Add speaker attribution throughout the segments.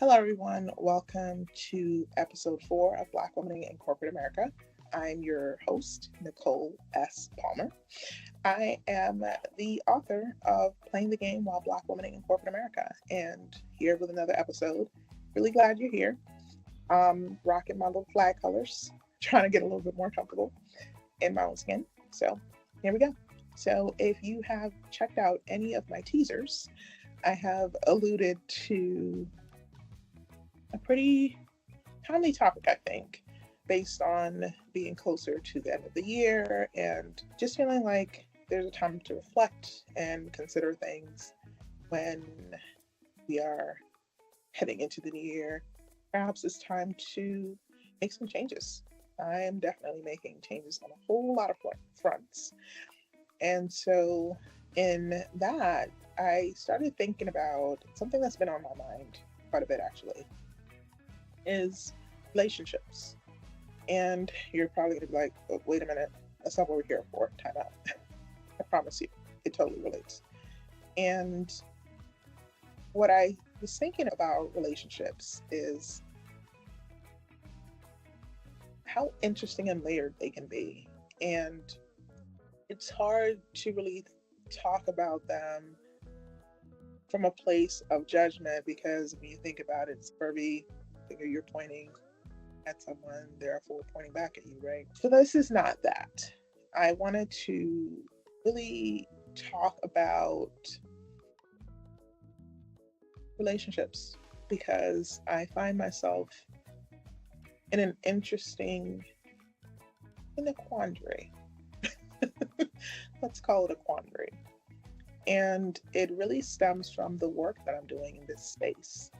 Speaker 1: Hello, everyone. Welcome to episode 4 of Black Women in Corporate America. I'm your host, Nicole S. Palmer. I am the author of Playing the Game While Black Women in Corporate America, and here with another episode. Really glad you're here. Rocking my little flag colors, trying to get a little bit more comfortable in my own skin. So, here we go. So, if you have checked out any of my teasers, I have alluded to a pretty timely topic, I think, based on being closer to the end of the year and just feeling like there's a time to reflect and consider things when we are heading into the new year. Perhaps it's time to make some changes. I am definitely making changes on a whole lot of fronts. And so, in that, I started thinking about something that's been on my mind quite a bit actually is relationships. And you're probably gonna be like, oh, wait a minute, that's not what we're here for. Time out. I promise you, it totally relates. And what I was thinking about relationships is how interesting and layered they can be. And it's hard to really talk about them from a place of judgment because when you think about it, it's every finger you're pointing at someone, therefore pointing back at you, right? So this is not that. I wanted to really talk about relationships because I find myself in a quandary. Let's call it a quandary. And it really stems from the work that I'm doing in this space.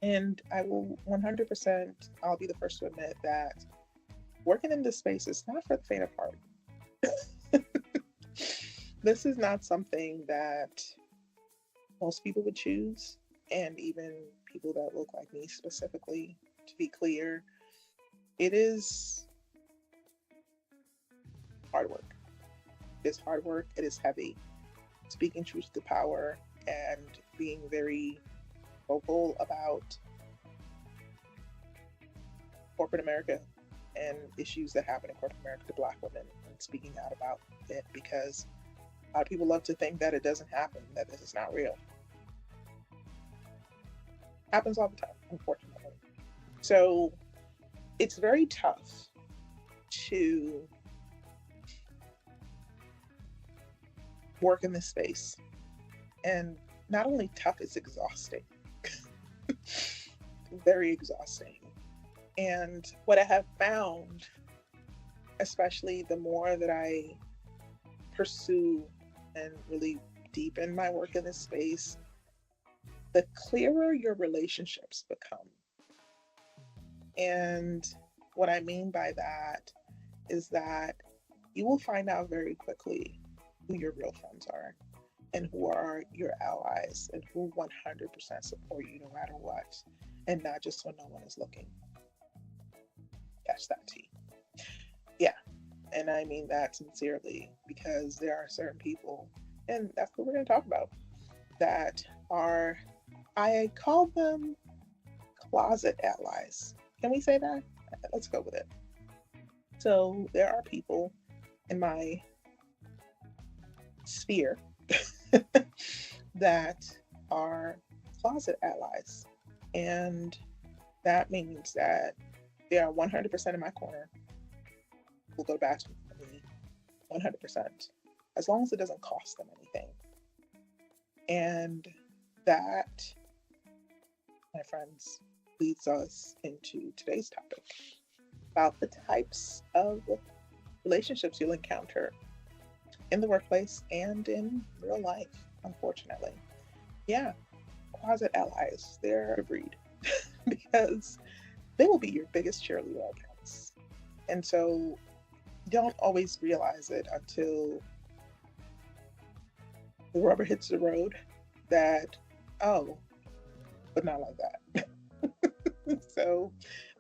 Speaker 1: And I will 100%, I'll be the first to admit that working in this space is not for the faint of heart. This is not something that most people would choose, and even people that look like me specifically, to be clear, it is hard work. It's hard work, it is heavy. Speaking truth to power and being very vocal about corporate America and issues that happen in corporate America to Black women and speaking out about it because a lot of people love to think that it doesn't happen, that this is not real. Happens all the time, unfortunately. So it's very tough to work in this space. And not only tough, it's exhausting. Very exhausting. And what I have found, especially the more that I pursue and really deepen my work in this space, the clearer your relationships become. And what I mean by that is that you will find out very quickly who your real friends are and who are your allies and who 100% support you no matter what, and not just when no one is looking. Catch that tea. Yeah, and I mean that sincerely because there are certain people, and that's what we're going to talk about, that are, I call them closet allies. Can we say that? Let's go with it. So there are people in my sphere that are closet allies. And that means that they are 100% in my corner. We'll go back to me 100%, as long as it doesn't cost them anything. And that, my friends, leads us into today's topic about the types of relationships you'll encounter in the workplace and in real life, unfortunately. Yeah, closet allies, they're a breed because they will be your biggest cheerleader accounts. And so you don't always realize it until the rubber hits the road that, oh, but not like that. So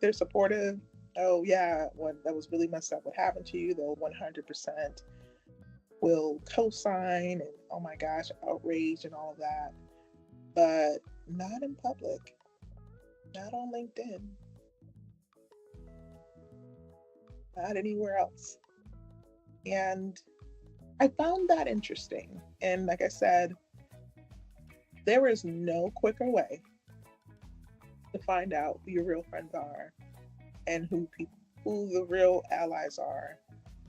Speaker 1: they're supportive. Oh, yeah, when that was really messed up, what happened to you, they'll 100% will co-sign and oh my gosh, outrage and all of that, but not in public. not on LinkedIn, not anywhere else. And I found that interesting. And like I said, there is no quicker way to find out who your real friends are and who the real allies are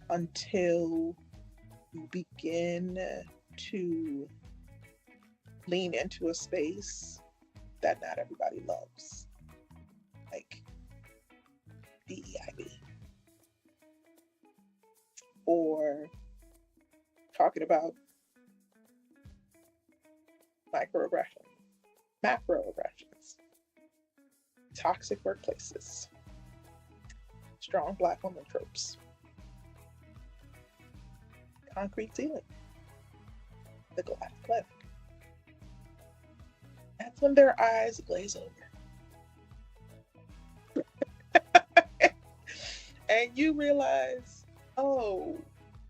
Speaker 1: until you begin to lean into a space that not everybody loves, like DEIB, or talking about microaggressions, macroaggressions, toxic workplaces, strong Black woman tropes, concrete ceiling, the glass cliff. That's when their eyes glaze over. And you realize, oh,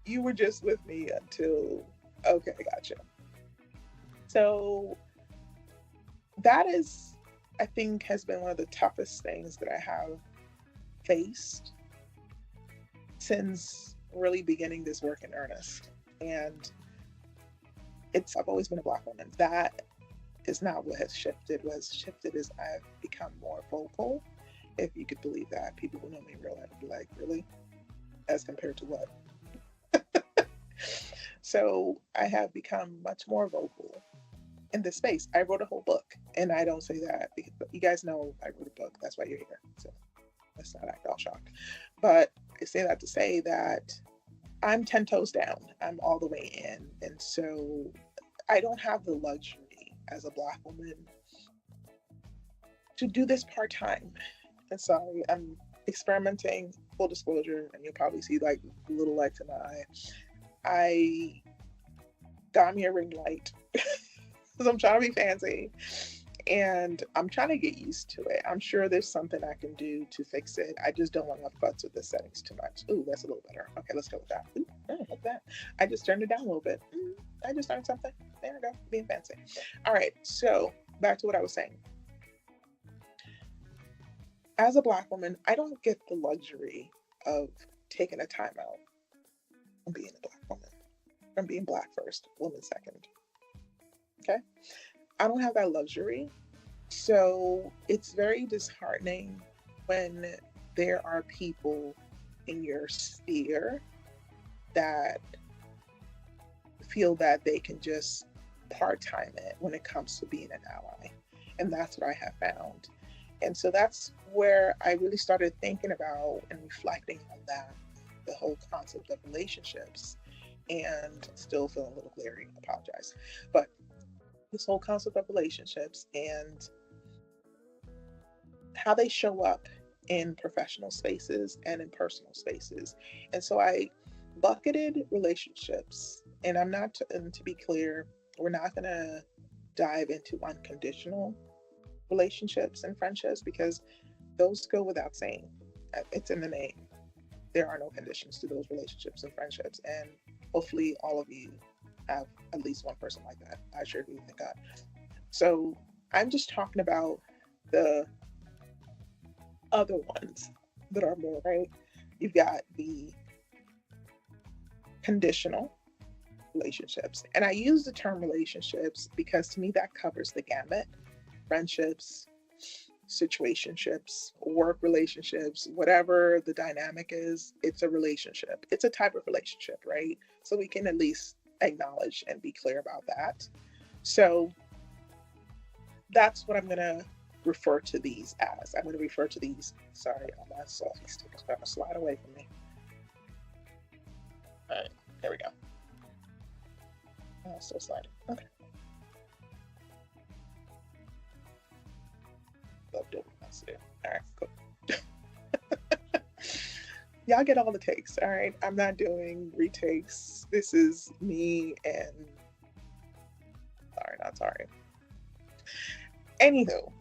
Speaker 1: you were just with me until, okay, gotcha. So that is, I think, has been one of the toughest things that I have faced since really beginning this work in earnest. And I've always been a Black woman. That is not what has shifted. What has shifted is I've become more vocal. If you could believe that. People who know me in real life would be like, really? As compared to what? So I have become much more vocal in this space. I wrote a whole book, and I don't say that because you guys know I wrote a book. That's why you're here. So let's not act all shocked. But I say that to say that I'm 10 toes down. I'm all the way in. And so I don't have the luxury as a Black woman to do this part-time. And sorry, I'm experimenting, full disclosure, and you'll probably see like little lights in my eye. I got me a ring light because I'm trying to be fancy and I'm trying to get used to it. I'm sure there's something I can do to fix it. I just don't want to futz with the settings too much. Ooh, that's a little better. Okay, let's go with that. Ooh, look at that. I just turned it down a little bit. I just learned something. There we go, being fancy. All right, so back to what I was saying. As a Black woman, I don't get the luxury of taking a time out from being a Black woman, from being Black first, woman second. Okay? I don't have that luxury. So it's very disheartening when there are people in your sphere that feel that they can just part-time it when it comes to being an ally. And that's what I have found. And so that's where I really started thinking about and reflecting on that, the whole concept of relationships, and still feeling a little glary, apologize. But this whole concept of relationships and how they show up in professional spaces and in personal spaces. And so I bucketed relationships, and I'm not, and to be clear, we're not going to dive into unconditional relationships and friendships because those go without saying. It's in the name. There are no conditions to those relationships and friendships. And hopefully all of you have at least one person like that. I sure do, thank God. So I'm just talking about the other ones that are more, right? You've got the conditional relationships. And I use the term relationships because to me that covers the gamut. Friendships, situationships, work relationships, whatever the dynamic is, it's a relationship. It's a type of relationship, right? So we can at least acknowledge and be clear about that. So that's what I'm going to refer to these as. I'm going to refer to these, sorry, my selfie stick is going to slide away from me. All right, there we go. Oh, still sliding. Okay. Love doing this. All right, cool. Y'all get all the takes, all right? I'm not doing retakes. This is me and sorry, not sorry. Anywho,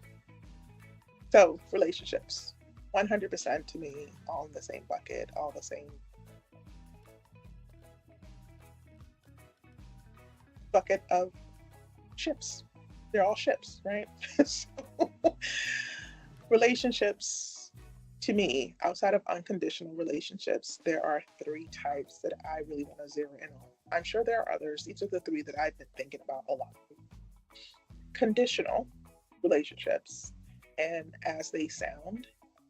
Speaker 1: so relationships, 100% to me, all in the same bucket, all the same bucket of ships. They're all ships, right? So, Relationships, to me, outside of unconditional relationships, there are three types that I really want to zero in on. I'm sure there are others. These are the three that I've been thinking about a lot. Conditional relationships, and as they sound,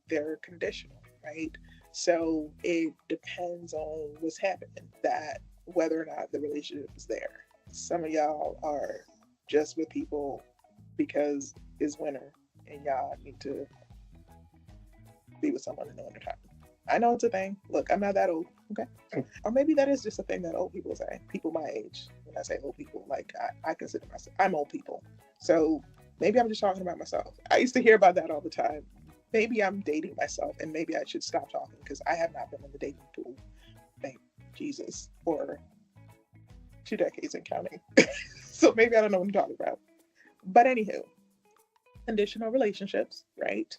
Speaker 1: they're conditional, right? So it depends on what's happening, that whether or not the relationship is there. Some of y'all are just with people because it's winter and y'all need to be with someone in the wintertime. I know it's a thing. Look, I'm not that old, okay? Or maybe that is just a thing that old people say. People my age. When I say old people, like I consider myself, I'm old people. So maybe I'm just talking about myself. I used to hear about that all the time. Maybe I'm dating myself, and maybe I should stop talking because I have not been in the dating pool, thank Jesus, for 2 decades and counting. So maybe I don't know what I'm talking about. But anywho, conditional relationships, right?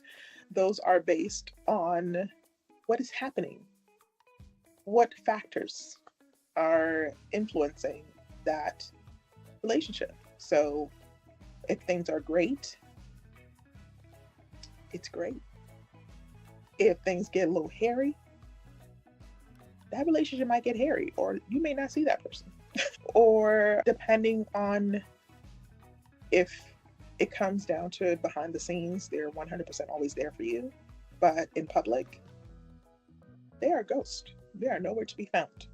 Speaker 1: Those are based on what is happening, what factors are influencing that relationship. So if things are great, it's great. If things get a little hairy, that relationship might get hairy, or you may not see that person. Or depending on if it comes down to behind the scenes, they're 100% always there for you. But in public, they are a ghost. They are nowhere to be found.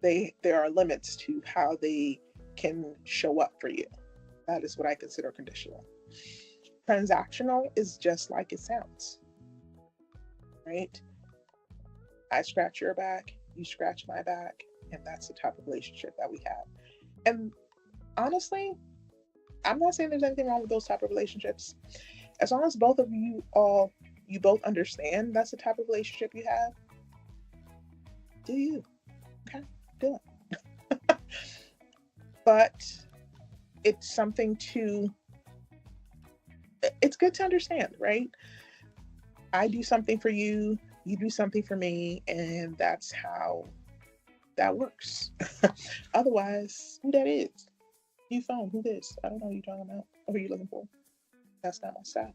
Speaker 1: There are limits to how they can show up for you. That is what I consider conditional. Transactional is just like it sounds, right? I scratch your back, you scratch my back, and that's the type of relationship that we have. And honestly, I'm not saying there's anything wrong with those type of relationships. As long as both of you both understand that's the type of relationship you have, do you? Okay, do it. But it's something it's good to understand, right? I do something for you, you do something for me, and that's how that works. Otherwise, who that is? You phone, who this? I don't know who you're talking about. Who are you looking for? That's not my style.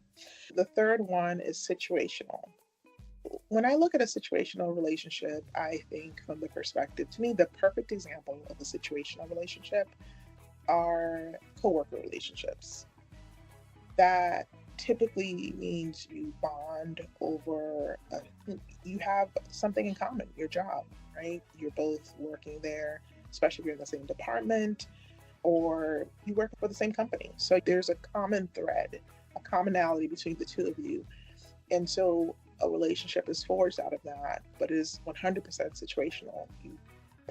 Speaker 1: The third one is situational. When I look at a situational relationship, I think from the perspective, to me, the perfect example of a situational relationship are coworker relationships. That typically means you bond over, you have something in common, your job, right? You're both working there, especially if you're in the same department or you work for the same company. So there's a common thread, a commonality between the two of you. And so a relationship is forged out of that, but it is 100% situational. You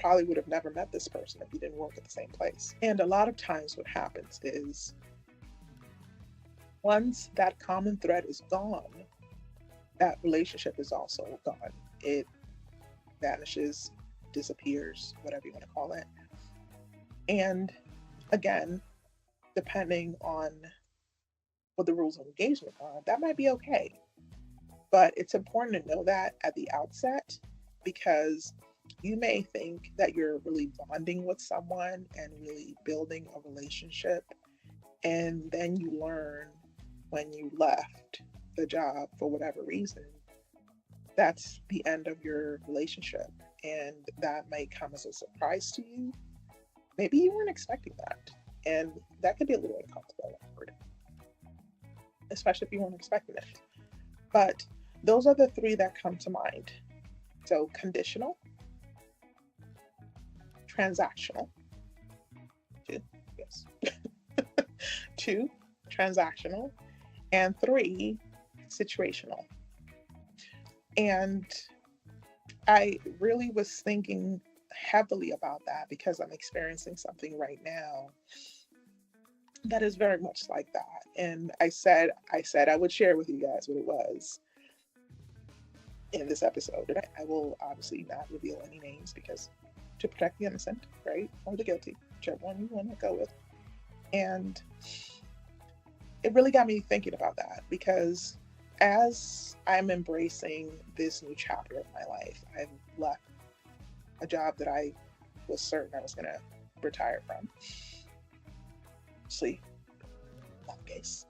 Speaker 1: probably would have never met this person if you didn't work at the same place. And a lot of times what happens is once that common thread is gone, that relationship is also gone. It vanishes, disappears, whatever you want to call it. And again, depending on what the rules of engagement are, that might be okay. But it's important to know that at the outset, because you may think that you're really bonding with someone and really building a relationship, and then you learn when you left the job for whatever reason, that's the end of your relationship. And that may come as a surprise to you. Maybe you weren't expecting that. And that could be a little uncomfortable and awkward, especially if you weren't expecting it. But those are the three that come to mind. So conditional, transactional, two, yes, two, transactional, and three, situational. And I really was thinking heavily about that because I'm experiencing something right now that is very much like that. And I said I would share with you guys what it was in this episode. And I will obviously not reveal any names because to protect the innocent, right? Or the guilty, whichever one you want to go with. And it really got me thinking about that because as I'm embracing this new chapter of my life, I've left a job that I was certain I was going to retire from. Sleep, not the case.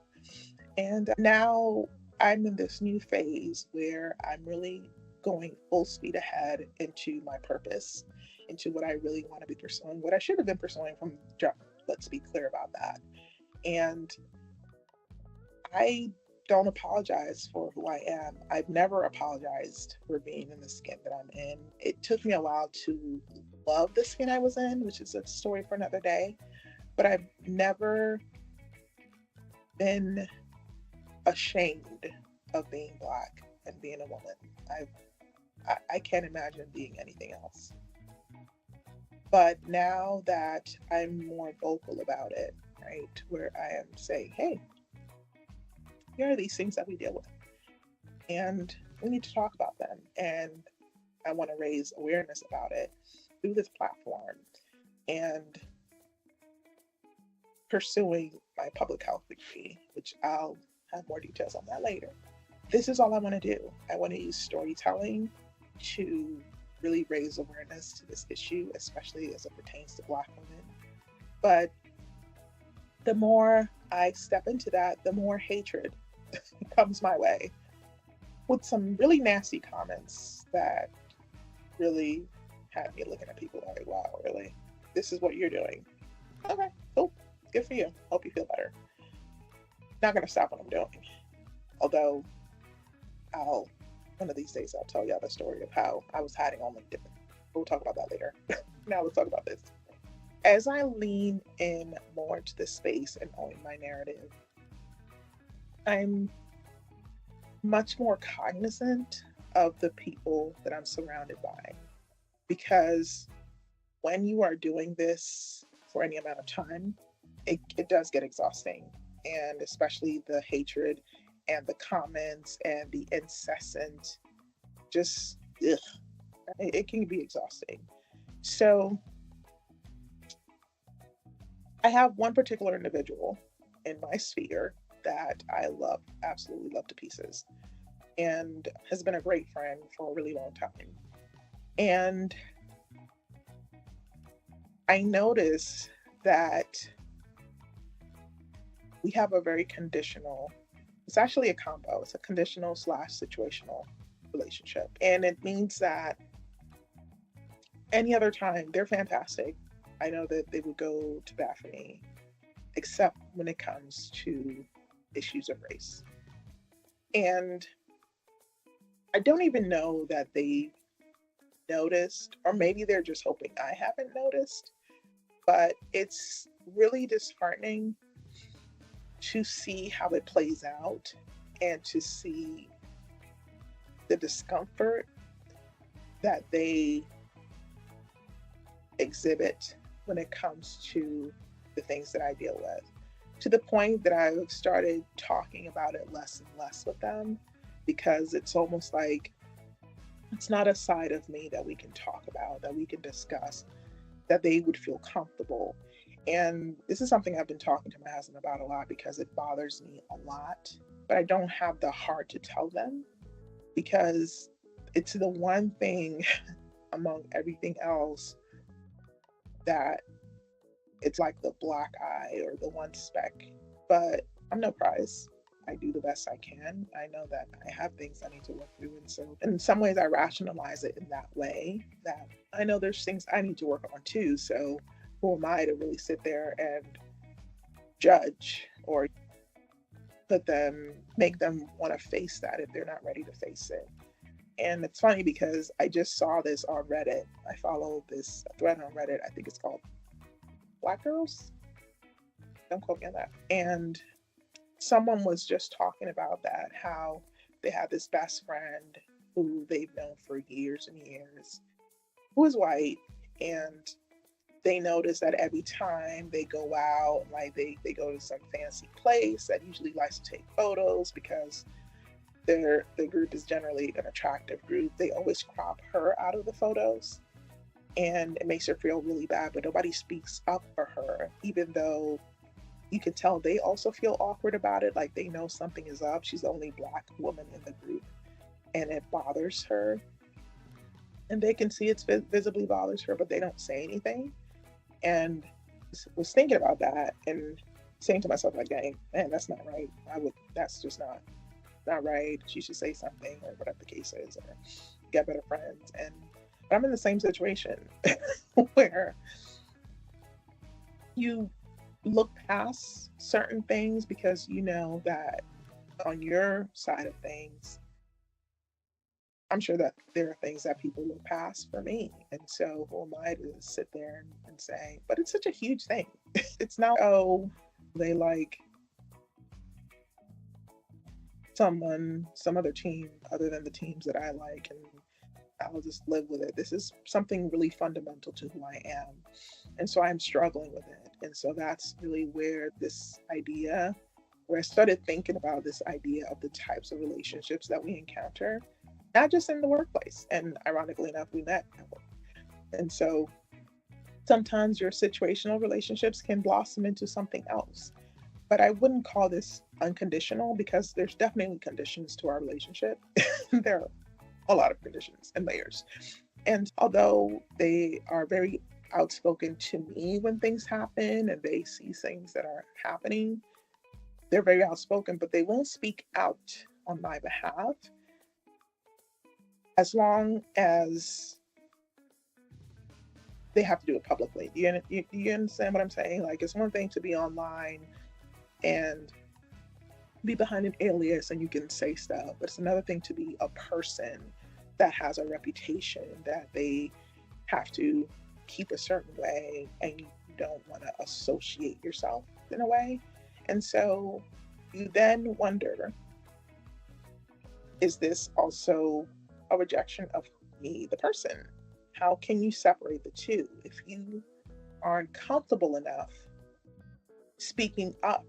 Speaker 1: And now I'm in this new phase where I'm really going full speed ahead into my purpose, into what I really want to be pursuing, what I should have been pursuing from jump. Let's be clear about that. And I don't apologize for who I am. I've never apologized for being in the skin that I'm in. It took me a while to love the skin I was in, which is a story for another day, but I've never been ashamed of being Black and being a woman. I can't imagine being anything else. But now that I'm more vocal about it, right, where I am saying, hey, here are these things that we deal with, and we need to talk about them. And I want to raise awareness about it through this platform and pursuing my public health degree, which I'll have more details on that later. This is all I want to do. I want to use storytelling to really raise awareness to this issue, especially as it pertains to Black women. But the more I step into that, the more hatred comes my way, with some really nasty comments that really had me looking at people like, wow, really? This is what you're doing? Okay, cool. Good for you. Hope you feel better. Not going to stop what I'm doing. Although, one of these days, I'll tell y'all the story of how I was hiding on LinkedIn. We'll talk about that later. Now let's talk about this. As I lean in more to this space and own my narrative, I'm much more cognizant of the people that I'm surrounded by. Because when you are doing this for any amount of time, it does get exhausting. And especially the hatred and the comments and the incessant, just, ugh, it can be exhausting. So I have one particular individual in my sphere that I love, absolutely love to pieces, and has been a great friend for a really long time. And I notice that we have a very conditional, it's actually a combo, it's a conditional / situational relationship. And it means that any other time, they're fantastic. I know that they would go to bat for me, except when it comes to issues of race. And I don't even know that they noticed, or maybe they're just hoping I haven't noticed, but it's really disheartening to see how it plays out and to see the discomfort that they exhibit when it comes to the things that I deal with, to the point that I've started talking about it less and less with them, because it's almost like it's not a side of me that we can talk about, that we can discuss, that they would feel comfortable. And this is something I've been talking to my husband about a lot, because it bothers me a lot, but I don't have the heart to tell them, because it's the one thing among everything else that it's like the black eye or the one speck. But I'm no prize. I do the best I can. I know that I have things I need to work through. And so in some ways I rationalize it in that way, that I know there's things I need to work on too. So who am I to really sit there and judge or make them want to face that if they're not ready to face it. And it's funny because I just saw this on Reddit. I follow this thread on Reddit. I think it's called Black Girls. Don't quote me on that. And someone was just talking about that, how they have this best friend who they've known for years and years, who is white, and they notice that every time they go out, like they go to some fancy place that usually likes to take photos, because the group is generally an attractive group, they always crop her out of the photos, and it makes her feel really bad, but nobody speaks up for her, even though you can tell they also feel awkward about it, like they know something is up. She's the only Black woman in the group, and it bothers her, and they can see it's visibly bothers her, but they don't say anything. And I was thinking about that and saying to myself, like, dang, man, that's not right. That's just not not right. She should say something, or whatever the case is, or get better friends. And but I'm in the same situation where you look past certain things because you know that on your side of things, I'm sure that there are things that people look past for me. And so who am I to sit there and say, but it's such a huge thing. It's not, oh, they like someone, some other team other than the teams that I like, and I'll just live with it. This is something really fundamental to who I am. And so I'm struggling with it. And so that's really where this idea, where I started thinking about this idea of the types of relationships that we encounter, not just in the workplace. And ironically enough, we met at work. And so sometimes your situational relationships can blossom into something else. But I wouldn't call this unconditional because there's definitely conditions to our relationship. There are a lot of conditions and layers. And although they are very outspoken to me when things happen and they see things that are happening, they're very outspoken, but they won't speak out on my behalf as long as they have to do it publicly. You understand what I'm saying? Like, it's one thing to be online and be behind an alias and you can say stuff, but it's another thing to be a person that has a reputation that they have to keep a certain way, and you don't want to associate yourself in a way. And so you then wonder, is this also a rejection of me, the person? How can you separate the two if you aren't comfortable enough speaking up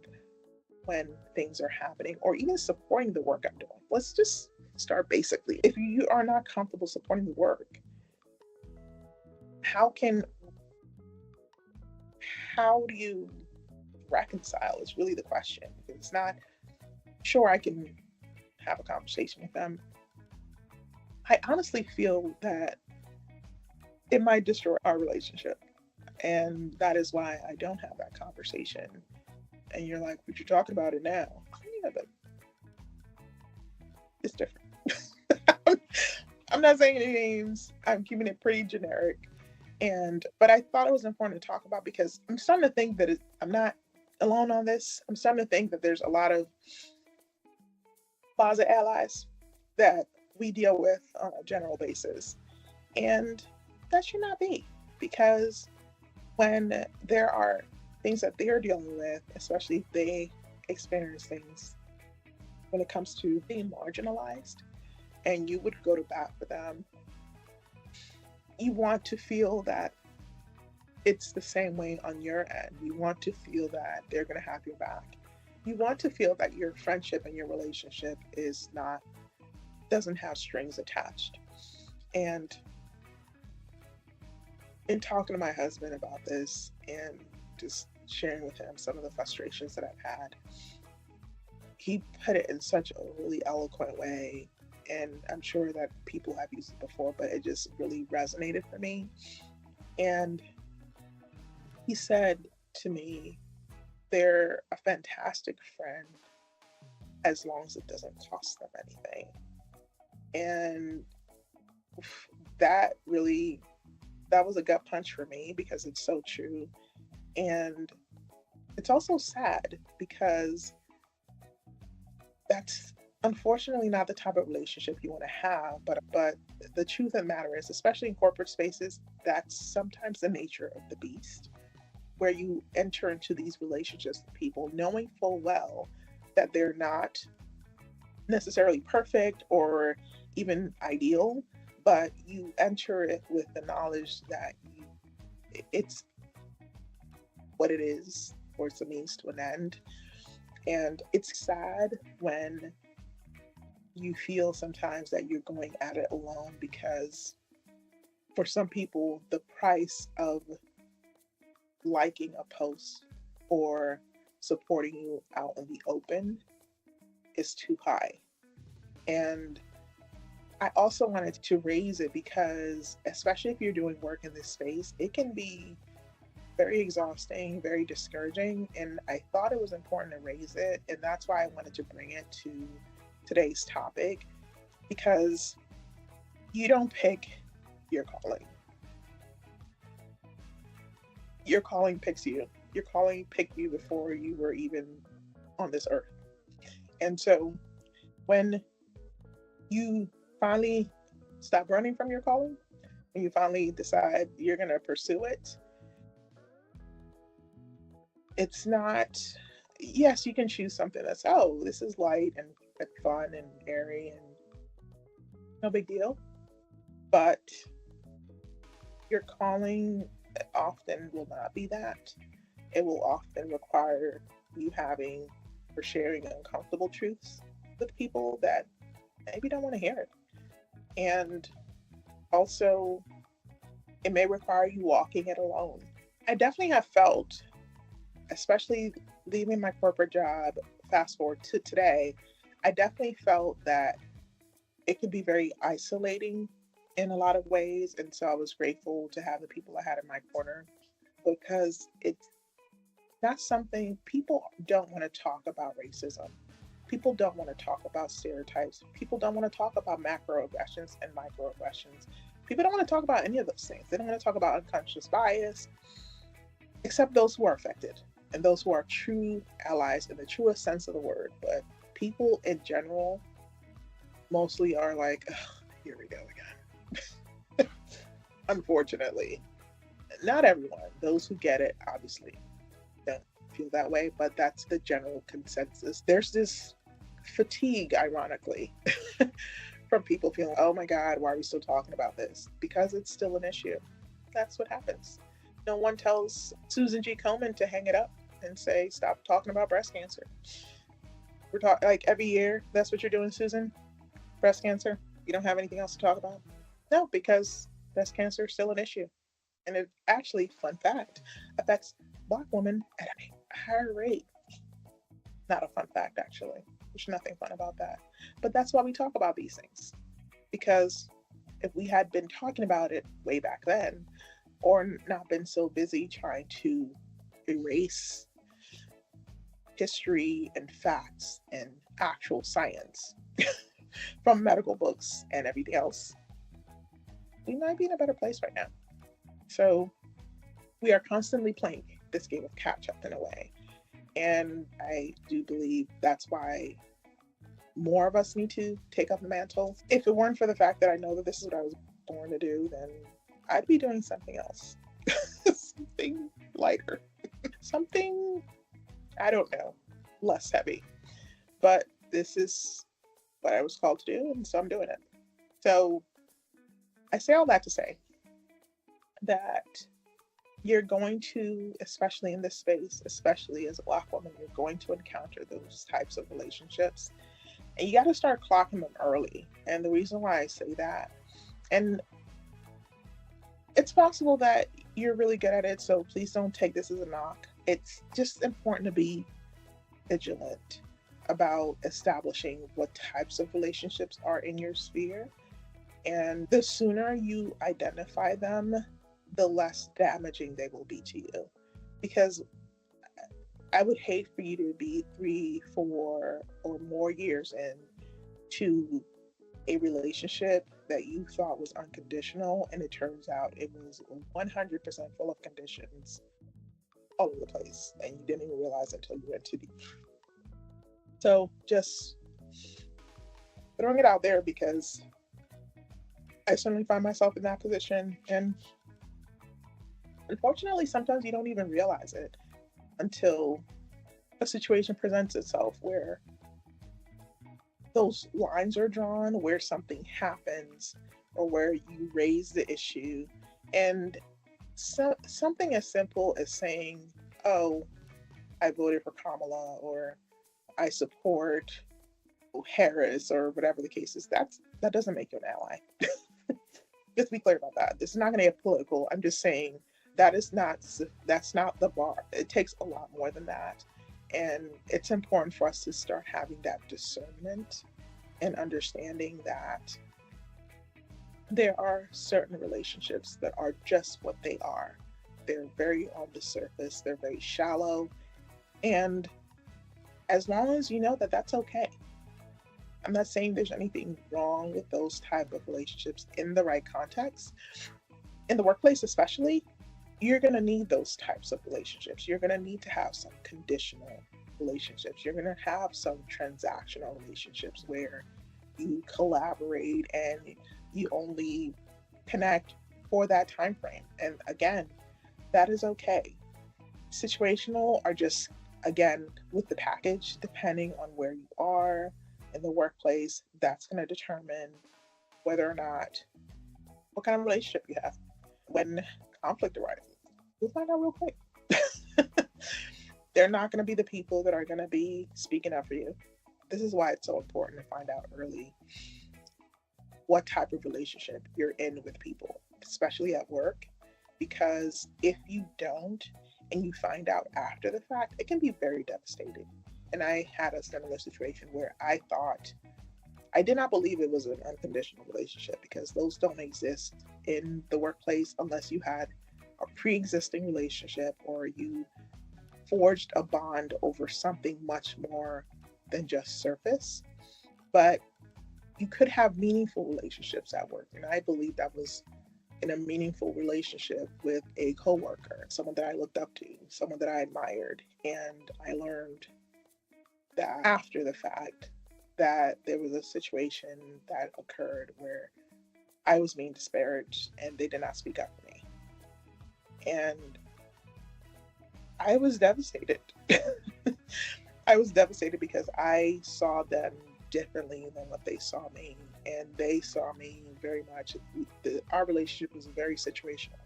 Speaker 1: when things are happening, or even supporting the work I'm doing? Let's just start basically. If you are not comfortable supporting the work, how do you reconcile is really the question. It's not, sure, I can have a conversation with them. I honestly feel that it might destroy our relationship. And that is why I don't have that conversation. And you're like, but you're talking about it now. Yeah, but it's different. I'm not saying any names. I'm keeping it pretty generic. But I thought it was important to talk about because I'm starting to think that I'm not alone on this. I'm starting to think that there's a lot of closet allies that we deal with on a general basis. And that should not be, because when there are things that they're dealing with, especially if they experience things when it comes to being marginalized, and you would go to bat for them, you want to feel that it's the same way on your end. You want to feel that they're going to have your back. You want to feel that your friendship and your relationship doesn't have strings attached. And in talking to my husband about this and just sharing with him some of the frustrations that I've had, he put it in such a really eloquent way. And I'm sure that people have used it before, but it just really resonated for me. And he said to me, they're a fantastic friend as long as it doesn't cost them anything. And that was a gut punch for me, because it's so true. And it's also sad because that's unfortunately not the type of relationship you want to have. But the truth of the matter is, especially in corporate spaces, that's sometimes the nature of the beast, where you enter into these relationships with people knowing full well that they're not necessarily perfect or even ideal, but you enter it with the knowledge that it's what it is, or it's a means to an end. And it's sad when you feel sometimes that you're going at it alone, because for some people, the price of liking a post or supporting you out in the open is too high. And I also wanted to raise it because, especially if you're doing work in this space, it can be very exhausting, very discouraging. And I thought it was important to raise it. And that's why I wanted to bring it to today's topic because you don't pick your calling. Your calling picks you. Your calling picked you before you were even on this earth. And so when you finally stop running from your calling and you finally decide you're going to pursue it, it's not, yes, you can choose something that's, oh, this is light and fun and airy and no big deal. But your calling often will not be that. It will often require you having or sharing uncomfortable truths with people that maybe don't want to hear it. And also, it may require you walking it alone. I definitely have felt, especially leaving my corporate job, fast forward to today, I definitely felt that it could be very isolating in a lot of ways. And so I was grateful to have the people I had in my corner because it's not something people don't want to talk about racism. People don't want to talk about stereotypes. People don't want to talk about macroaggressions and microaggressions. People don't want to talk about any of those things. They don't want to talk about unconscious bias, except those who are affected and those who are true allies in the truest sense of the word. But people in general mostly are like, here we go again. Unfortunately, not everyone. Those who get it obviously don't feel that way, but that's the general consensus. There's this fatigue, ironically, from people feeling, oh my God, why are we still talking about this? Because it's still an issue. That's what happens. No one tells Susan G. Komen to hang it up and say, stop talking about breast cancer. We're talking like every year, that's what you're doing, Susan? Breast cancer? You don't have anything else to talk about? No, because breast cancer is still an issue. And it actually, fun fact, affects Black women at a higher rate. Not a fun fact, actually. There's nothing fun about that. But that's why we talk about these things. Because if we had been talking about it way back then, or not been so busy trying to erase history and facts and actual science from medical books and everything else, we might be in a better place right now. So we are constantly playing this game of catch up in a way. And I do believe that's why more of us need to take up the mantle. If it weren't for the fact that I know that this is what I was born to do, then I'd be doing something else. Something lighter. Something, I don't know, less heavy. But this is what I was called to do, and so I'm doing it. So I say all that to say that you're going to, especially in this space, especially as a Black woman, you're going to encounter those types of relationships. And you got to start clocking them early. And the reason why I say that, and it's possible that you're really good at it, so please don't take this as a knock. It's just important to be vigilant about establishing what types of relationships are in your sphere. And the sooner you identify them, the less damaging they will be to you. Because I would hate for you to be 3, 4, or more years in to a relationship that you thought was unconditional, and it turns out it was 100% full of conditions all over the place, and you didn't even realize it until you went too deep. So just throwing it out there, because I certainly find myself in that position, and unfortunately sometimes you don't even realize it until a situation presents itself where those lines are drawn, where something happens, or where you raise the issue. And something as simple as saying, oh, I voted for Kamala, or I support Harris, or whatever the case is, that doesn't make you an ally. Just be clear about that. This is not going to get political. I'm just saying that's not the bar. It takes a lot more than that. And it's important for us to start having that discernment and understanding that there are certain relationships that are just what they are. They're very on the surface, they're very shallow. And as long as you know that that's okay, I'm not saying there's anything wrong with those type of relationships in the right context. In the workplace, especially, you're going to need those types of relationships. You're going to need to have some conditional relationships. You're going to have some transactional relationships where you collaborate and you only connect for that time frame. And again, that is okay. Situational are just, again, with the package, depending on where you are in the workplace, that's going to determine whether or not, what kind of relationship you have. When conflict arises, you'll find out real quick. They're not going to be the people that are going to be speaking up for you. This is why it's so important to find out early what type of relationship you're in with people, especially at work, because if you don't and you find out after the fact, it can be very devastating. And I had a similar situation where I did not believe it was an unconditional relationship, because those don't exist in the workplace unless you had a pre-existing relationship or you forged a bond over something much more than just surface. But you could have meaningful relationships at work. And I believe that was in a meaningful relationship with a coworker, someone that I looked up to, someone that I admired. And I learned that after the fact that there was a situation that occurred where I was being disparaged and they did not speak up for me. And I was devastated. I was devastated because I saw them differently than what they saw me. And they saw me very much, our relationship was very situational.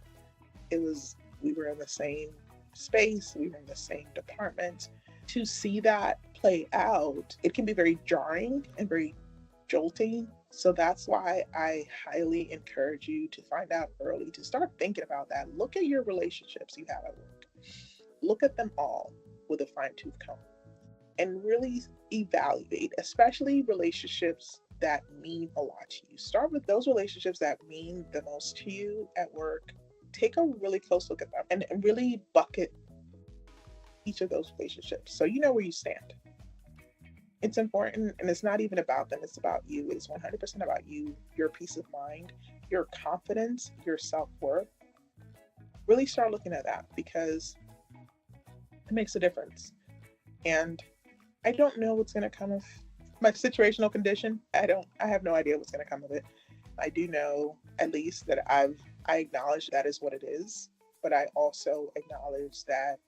Speaker 1: We were in the same space, we were in the same department. To see that play out, it can be very jarring and very jolting. So that's why I highly encourage you to find out early, to start thinking about that. Look at your relationships you have at work. Look at them all with a fine-tooth comb and really evaluate, especially relationships that mean a lot to you. Start with those relationships that mean the most to you at work. Take a really close look at them and really bucket each of those relationships so you know where you stand. It's important, and it's not even about them, it's about you. It's 100% about you, your peace of mind, your confidence, your self-worth. Really start looking at that, because it makes a difference. And I don't know what's going to come of my situational condition. I have no idea what's going to come of it. I do know at least that I acknowledge that is what it is, but I also acknowledge that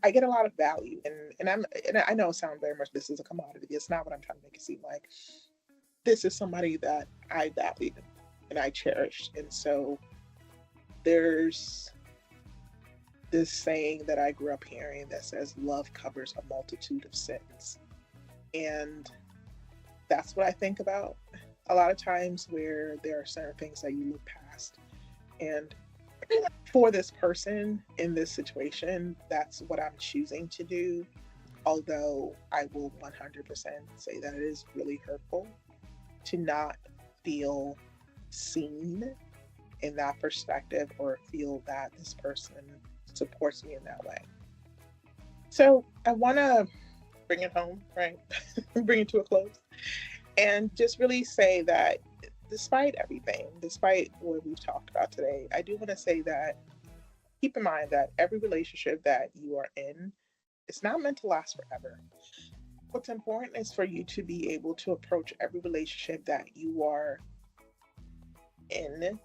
Speaker 1: I get a lot of value, and I know it sounds very much, this is a commodity. It's not what I'm trying to make it seem like. This is somebody that I value and I cherish. And so there's this saying that I grew up hearing that says, love covers a multitude of sins. And that's what I think about a lot of times, where there are certain things that you look past. And for this person in this situation, that's what I'm choosing to do. Although I will 100% say that it is really hurtful to not feel seen in that perspective, or feel that this person supports me in that way. So I want to bring it home, right? Bring it to a close, and just really say that despite everything, despite what we've talked about today, I do want to say that keep in mind that every relationship that you are in, it's not meant to last forever. What's important is for you to be able to approach every relationship that you are in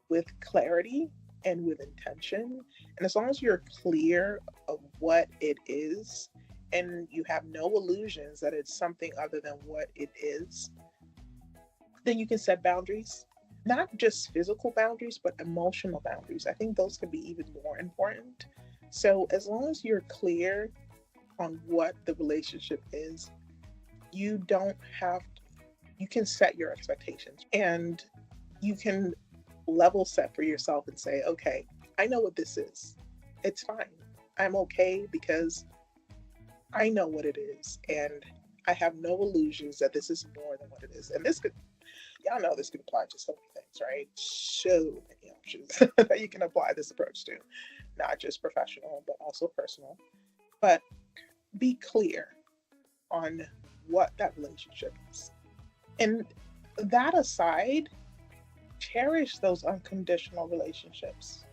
Speaker 1: with clarity and with intention. And as long as you're clear of what it is and you have no illusions that it's something other than what it is, then you can set boundaries. Not just physical boundaries, but emotional boundaries. I think those can be even more important. So as long as you're clear on what the relationship is, you can set your expectations, and you can level set for yourself and say, okay, I know what this is. It's fine. I'm okay because I know what it is, and I have no illusions that this is more than what it is. And y'all know this could apply to so many things, right? So many options that you can apply this approach to, not just professional, but also personal. But be clear on what that relationship is. And that aside, cherish those unconditional relationships.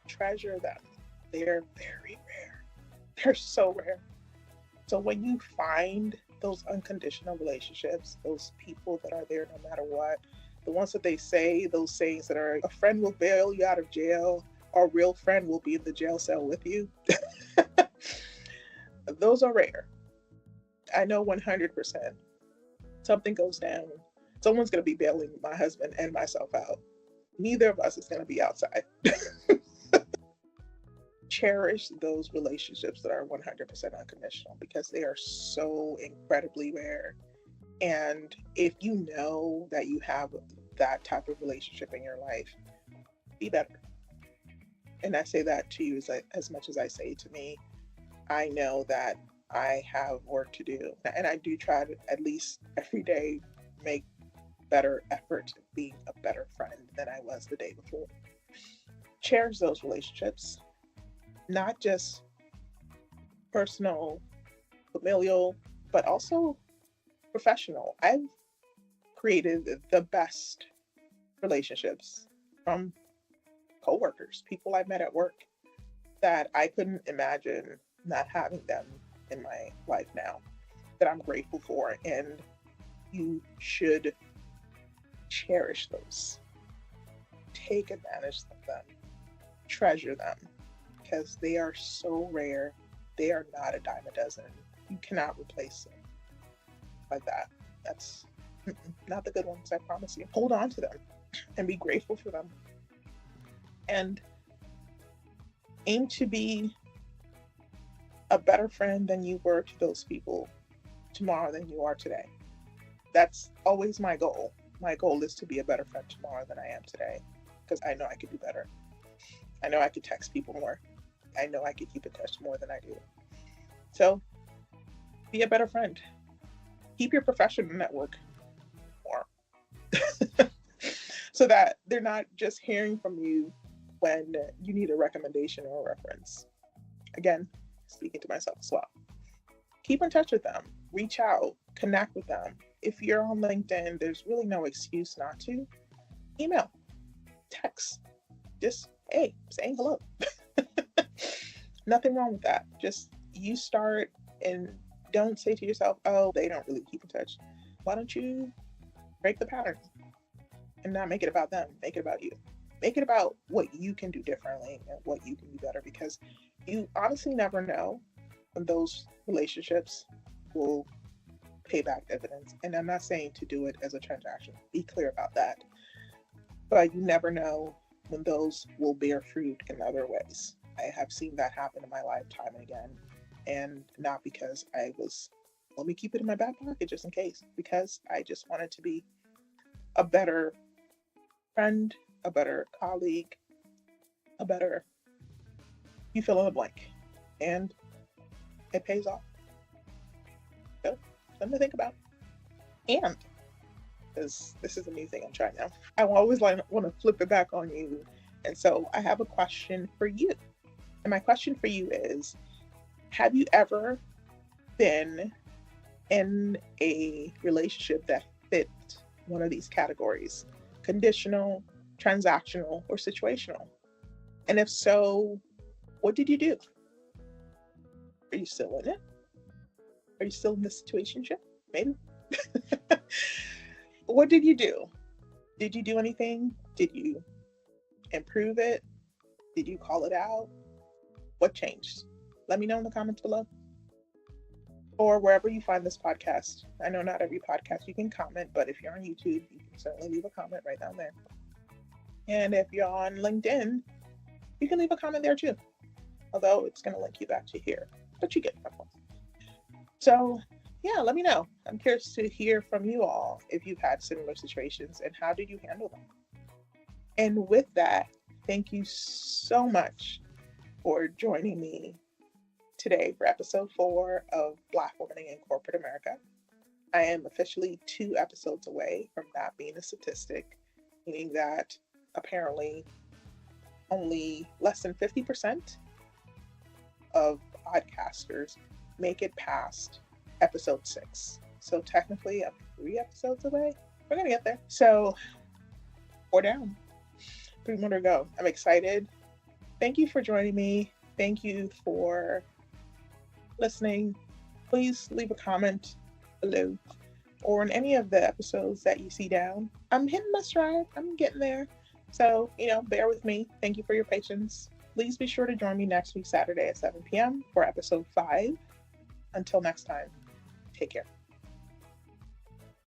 Speaker 1: Treasure them. They're very rare. They're so rare. So when you find those unconditional relationships, those people that are there no matter what, the ones that they say, those sayings that are a friend will bail you out of jail, or a real friend will be in the jail cell with you, those are rare. I know 100%. Something goes down, someone's going to be bailing my husband and myself out. Neither of us is going to be outside. Cherish those relationships that are 100% unconditional, because they are so incredibly rare. And if you know that you have that type of relationship in your life, be better. And I say that to you as much as I say to me. I know that I have work to do, and I do try to at least every day make better effort at being a better friend than I was the day before. Cherish those relationships, not just personal, familial, but also professional. I've created the best relationships from coworkers, people I met at work, that I couldn't imagine not having them in my life now, that I'm grateful for. And you should cherish those. Take advantage of them. Treasure them, because they are so rare. They are not a dime a dozen. You cannot replace them like that. That's not the good ones, I promise you. Hold on to them and be grateful for them. And aim to be a better friend than you were to those people tomorrow than you are today. That's always my goal. My goal is to be a better friend tomorrow than I am today, because I know I could do better. I know I could text people more. I know I could keep in touch more than I do. So be a better friend. Keep your professional network more so that they're not just hearing from you when you need a recommendation or a reference. Again, speaking to myself as well. Keep in touch with them. Reach out. Connect with them. If you're on LinkedIn, there's really no excuse not to. Email. Text. Just, hey, saying hello. Nothing wrong with that. Just you start, and don't say to yourself, oh, they don't really keep in touch. Why don't you break the pattern and not make it about them? Make it about you. Make it about what you can do differently and what you can do better, because you honestly never know when those relationships will pay back dividends. And I'm not saying to do it as a transaction. Be clear about that. But you never know when those will bear fruit in other ways. I have seen that happen in my life time and again. And not because I was, let me keep it in my back pocket just in case, because I just wanted to be a better friend, a better colleague, a better, you fill in the blank. And it pays off. So, something to think about. And, because this is a new thing I'm trying now, I always want to flip it back on you. And so I have a question for you. And my question for you is, have you ever been in a relationship that fit one of these categories? Conditional, transactional, or situational? And if so, what did you do? Are you still in it? Are you still in the situationship? Maybe. What did you do? Did you do anything? Did you improve it? Did you call it out? What changed? Let me know in the comments below. Or wherever you find this podcast. I know not every podcast you can comment, but if you're on YouTube, you can certainly leave a comment right down there. And if you're on LinkedIn, you can leave a comment there too. Although it's going to link you back to here. But you get my point. So, yeah, let me know. I'm curious to hear from you all if you've had similar situations and how did you handle them. And with that, thank you so much for joining me today for episode 4 of Black Women in Corporate America. I am officially 2 episodes away from that being a statistic, meaning that apparently only less than 50% of podcasters make it past episode 6. So technically, I'm 3 episodes away. We're going to get there. So, 4 down, 3 more to go. I'm excited. Thank you for joining me. Thank you for listening. Please leave a comment below or in any of the episodes that you see down. I'm hitting my stride. I'm getting there. So, bear with me. Thank you for your patience. Please be sure to join me next week, Saturday at 7 p.m. for episode 5. Until next time, take care.